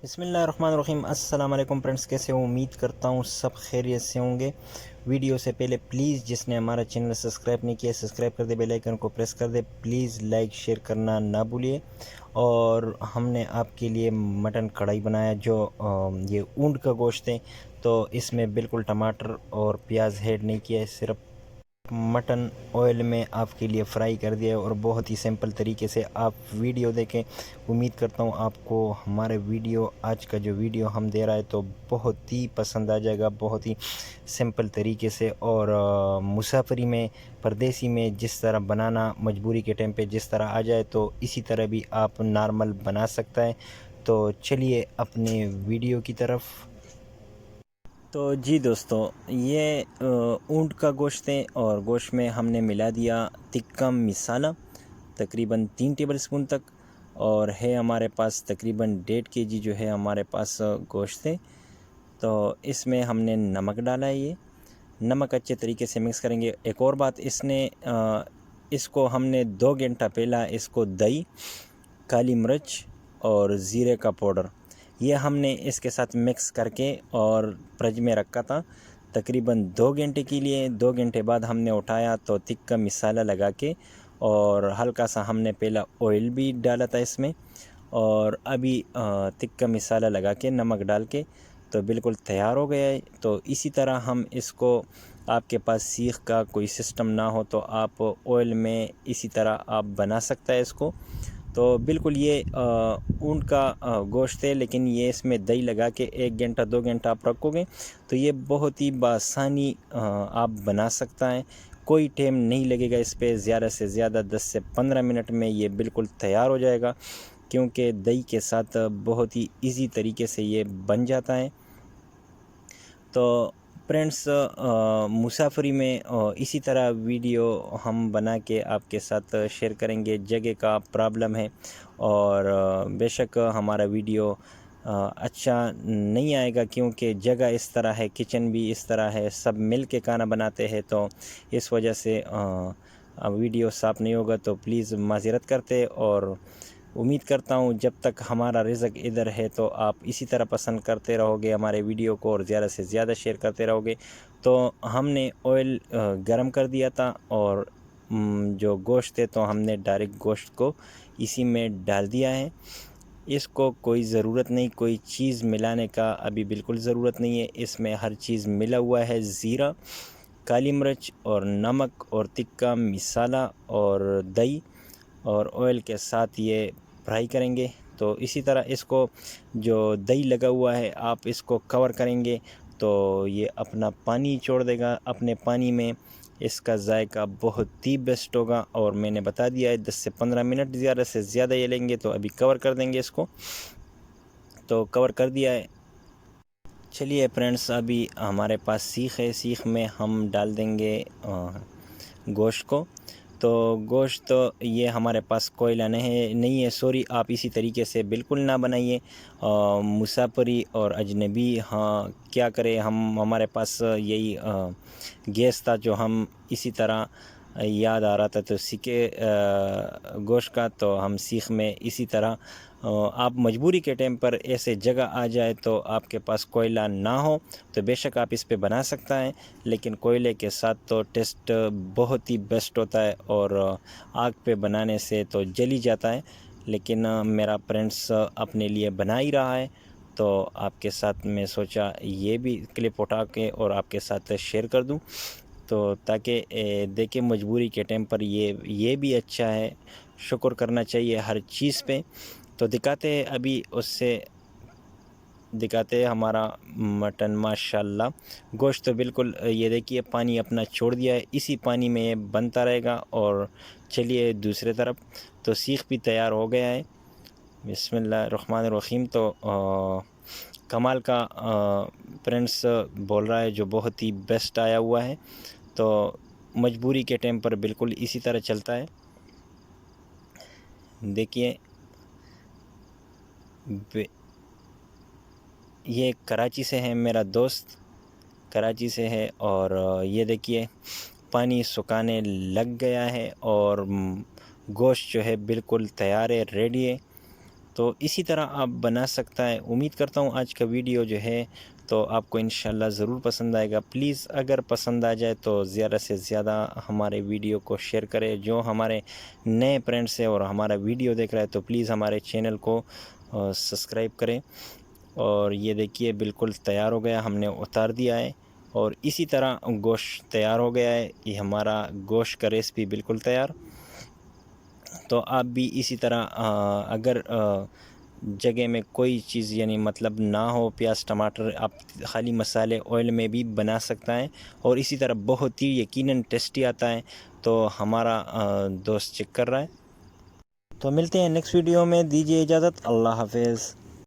بسم اللہ الرحمن الرحیم۔ السلام علیکم فرینڈس، کیسے ہوں؟ امید کرتا ہوں سب خیریت سے ہوں گے۔ ویڈیو سے پہلے پلیز جس نے ہمارا چینل سبسکرائب نہیں کیا سبسکرائب کر دے، بیل آئیکن کو پریس کر دے، پلیز لائک شیئر کرنا نہ بھولیے۔ اور ہم نے آپ کے لیے مٹن کڑھائی بنایا جو یہ اونٹ کا گوشت ہے، تو اس میں بالکل ٹماٹر اور پیاز ایڈ نہیں کیا ہے، صرف مٹن آئل میں آپ کے لیے فرائی کر دیا ہے اور بہت ہی سمپل طریقے سے آپ ویڈیو دیکھیں۔ امید کرتا ہوں آپ کو ہمارے ویڈیو آج کا جو ویڈیو ہم دے رہا ہے تو بہت ہی پسند آ جائے گا، بہت ہی سمپل طریقے سے۔ اور مسافری میں، پردیسی میں جس طرح بنانا مجبوری کے ٹائم پہ جس طرح آ جائے تو اسی طرح بھی آپ نارمل بنا سکتا ہے۔ تو چلیے اپنے ویڈیو کی طرف۔ تو جی دوستو، یہ اونٹ کا گوشت ہے اور گوشت میں ہم نے ملا دیا تکہ مسالہ تقریباً 3 ٹیبل سپون تک، اور ہے ہمارے پاس تقریباً 1.5 kg جو ہے ہمارے پاس گوشت ہے۔ تو اس میں ہم نے نمک ڈالا ہے، یہ نمک اچھے طریقے سے مکس کریں گے۔ ایک اور بات، اس کو ہم نے 2 گھنٹہ پہلا اس کو دہی، کالی مرچ اور زیرے کا پاؤڈر یہ ہم نے اس کے ساتھ مکس کر کے اور فریج میں رکھا تھا تقریباً 2 گھنٹے کے لیے۔ 2 گھنٹے بعد ہم نے اٹھایا تو تکہ مسالہ لگا کے، اور ہلکا سا ہم نے پہلا آئل بھی ڈالا تھا اس میں، اور ابھی تکہ مسالہ لگا کے نمک ڈال کے تو بالکل تیار ہو گیا ہے۔ تو اسی طرح ہم اس کو، آپ کے پاس سیخ کا کوئی سسٹم نہ ہو تو آپ آئل میں اسی طرح آپ بنا سکتا ہے اس کو۔ تو بالکل یہ اونٹ کا گوشت ہے، لیکن یہ اس میں دہی لگا کے 1 گھنٹہ 2 گھنٹہ آپ رکھو گے تو یہ بہت ہی بآسانی آپ بنا سکتا ہے۔ کوئی ٹائم نہیں لگے گا اس پہ، زیادہ سے زیادہ 10 سے 15 منٹ میں یہ بالکل تیار ہو جائے گا، کیونکہ دہی کے ساتھ بہت ہی ایزی طریقے سے یہ بن جاتا ہے۔ تو فرینڈس، مسافری میں اسی طرح ویڈیو ہم بنا کے آپ کے ساتھ شیئر کریں گے۔ جگہ کا پرابلم ہے اور بے شک ہمارا ویڈیو اچھا نہیں آئے گا، کیونکہ جگہ اس طرح ہے، کچن بھی اس طرح ہے، سب مل کے کھانا بناتے ہیں، تو اس وجہ سے ویڈیو صاف نہیں ہوگا، تو پلیز معذرت کرتے۔ اور امید کرتا ہوں جب تک ہمارا رزق ادھر ہے تو آپ اسی طرح پسند کرتے رہو گے ہمارے ویڈیو کو اور زیادہ سے زیادہ شیئر کرتے رہو گے۔ تو ہم نے آئل گرم کر دیا تھا، اور جو گوشت ہے تو ہم نے ڈائریکٹ گوشت کو اسی میں ڈال دیا ہے۔ اس کو کوئی ضرورت نہیں، کوئی چیز ملانے کا ابھی بالکل ضرورت نہیں ہے، اس میں ہر چیز ملا ہوا ہے۔ زیرہ، کالی مرچ اور نمک اور تکہ مسالہ اور دہی اور آئل کے ساتھ یہ فرائی کریں گے۔ تو اسی طرح اس کو جو دہی لگا ہوا ہے آپ اس کو کور کریں گے تو یہ اپنا پانی چھوڑ دے گا، اپنے پانی میں اس کا ذائقہ بہت ہی بیسٹ ہوگا۔ اور میں نے بتا دیا ہے 10 سے 15 منٹ، زیادہ سے زیادہ یہ لیں گے تو ابھی کور کر دیں گے اس کو۔ تو کور کر دیا ہے۔ چلیے فرینڈس، ابھی ہمارے پاس سیخ ہے، سیخ میں ہم ڈال دیں گے گوشت کو۔ تو گوشت یہ ہمارے پاس کوئلہ نہیں ہے، سوری، آپ اسی طریقے سے بالکل نہ بنائیے۔ مسافری اور اجنبی کیا کرے، ہمارے پاس یہی گیس تھا جو ہم اسی طرح یاد آ رہا تھا تو سیکھے گوشت کا، تو ہم سیخ میں اسی طرح آپ مجبوری کے ٹائم پر ایسے جگہ آ جائے تو آپ کے پاس کوئلہ نہ ہو تو بے شک آپ اس پہ بنا سکتا ہے، لیکن کوئلے کے ساتھ تو ٹیسٹ بہت ہی بیسٹ ہوتا ہے، اور آگ پہ بنانے سے تو جل ہی جاتا ہے۔ لیکن میرا فرینڈس اپنے لیے بنا ہی رہا ہے تو آپ کے ساتھ میں سوچا یہ بھی کلپ اٹھا کے اور آپ کے ساتھ شیئر کر دوں، تو تاکہ دیکھیں مجبوری کے ٹائم پر یہ بھی اچھا ہے، شکر کرنا چاہیے ہر چیز پہ۔ تو دکھاتے ہیں، ابھی اس سے دکھاتے ہیں ہمارا مٹن۔ ماشاءاللہ گوشت تو بالکل، یہ دیکھیے پانی اپنا چھوڑ دیا ہے، اسی پانی میں یہ بنتا رہے گا۔ اور چلیے دوسرے طرف، تو سیخ بھی تیار ہو گیا ہے۔ بسم اللہ الرحمن الرحیم۔ تو کمال کا فرینڈس بول رہا ہے جو بہت ہی بیسٹ آیا ہوا ہے، تو مجبوری کے ٹائم پر بالکل اسی طرح چلتا ہے۔ دیکھیے یہ کراچی سے ہے، میرا دوست کراچی سے ہے، اور یہ دیکھیے پانی سکھانے لگ گیا ہے اور گوشت جو ہے بالکل تیار ہے، ریڈی ہے۔ تو اسی طرح آپ بنا سکتا ہے. امید کرتا ہوں آج کا ویڈیو جو ہے تو آپ کو انشاءاللہ ضرور پسند آئے گا. پلیز اگر پسند آ جائے تو زیادہ سے زیادہ ہمارے ویڈیو کو شیئر کرے. جو ہمارے نئے فرینڈس ہیں اور ہمارا ویڈیو دیکھ رہا ہے تو پلیز ہمارے چینل کو سبسکرائب کریں. اور یہ دیکھیے بالکل تیار ہو گیا, ہم نے اتار دیا ہے. اور اسی طرح گوشت تیار ہو گیا ہے. یہ ہمارا گوشت کا ریسپی بالکل تیار. تو آپ بھی اسی طرح اگر جگہ میں کوئی چیز یعنی مطلب نہ ہو, پیاز ٹماٹر, آپ خالی مسالے آئل میں بھی بنا سکتا ہے اور اسی طرح بہت ہی یقیناً ٹیسٹی آتا ہے. تو ہمارا دوست چیک کر رہا ہے. تو ملتے ہیں نیکسٹ ویڈیو میں, دیجیے اجازت, اللہ حافظ.